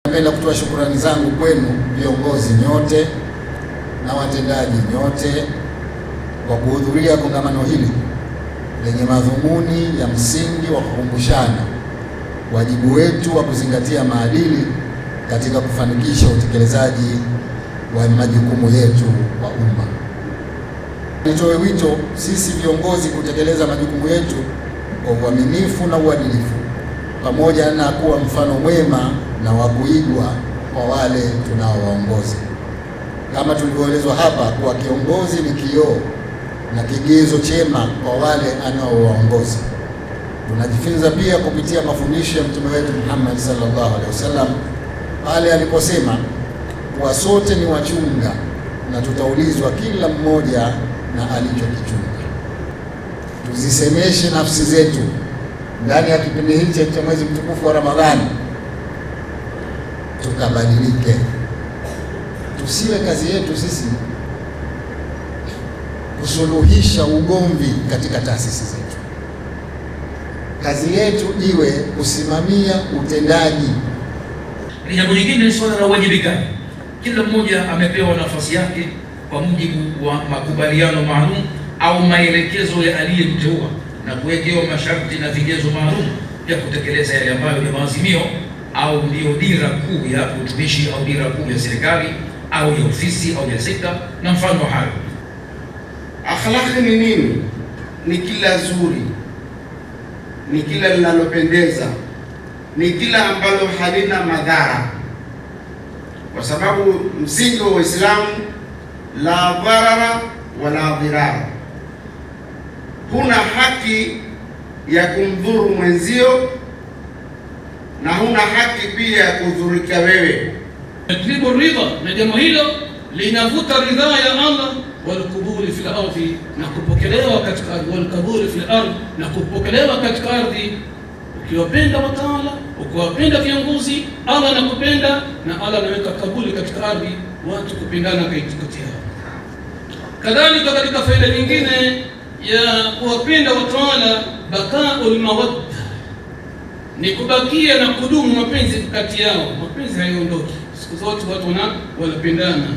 Napenda kutoa shukrani zangu kwenu viongozi nyote na watendaji nyote kwa kuhudhuria kongamano hili lenye madhumuni ya msingi wa kukumbushana wajibu wetu wa kuzingatia maadili katika kufanikisha utekelezaji wa majukumu yetu kwa umma. Nitoe wito sisi viongozi kutekeleza majukumu yetu kwa uaminifu na uadilifu, pamoja na kuwa mfano mwema na wa kuigwa kwa wale tunaowaongoza. Kama tulivyoelezwa hapa, kuwa kiongozi ni kioo na kigezo chema kwa wale anaowaongoza. Tunajifunza pia kupitia mafundisho ya Mtume wetu Muhammad sallallahu alaihi wasallam pale aliposema kuwa sote ni wachunga na tutaulizwa kila mmoja na alichokichunga. Tuzisemeshe nafsi zetu ndani ya kipindi hichi cha mwezi mtukufu wa Ramadhani, tukabadilike. Tusiwe kazi yetu sisi kusuluhisha ugomvi katika taasisi zetu. Kazi yetu iwe kusimamia utendaji. Jambo lingine ni swala la uwajibikaji. Kila mmoja amepewa nafasi yake kwa mujibu wa makubaliano maalum au maelekezo ya aliyemteua na kuwekewa masharti na vigezo maalum vya kutekeleza yale ambayo ni maazimio au ndio dira kuu ya utumishi au dira kuu ya serikali au ya ofisi au ya sekta na mfano hayo. Akhlaqi ni nini? Ni kila zuri, ni kila linalopendeza, ni kila ambalo halina madhara, kwa sababu msingi wa Uislamu la dharara wala dhirara. Huna haki ya kumdhuru mwenzio na huna haki pia ya kudhurika wewe. Tajlibu ridha, na jambo hilo linavuta ridhaa ya Allah, walqubuli fil ardhi, na kupokelewa katika ardhi, walqubuli fil ardhi, na kupokelewa katika ardhi. Ukiwapenda watawala, ukiwapenda viongozi, Allah anakupenda na Allah anaweka kabuli katika ardhi, watu kupendana katikati yao. Kadhalika katika faida nyingine ya kuwapenda watawala, bakaul mawadda, ni kubakia na kudumu mapenzi kati yao. Mapenzi hayaondoki, siku zote watu wanapendana.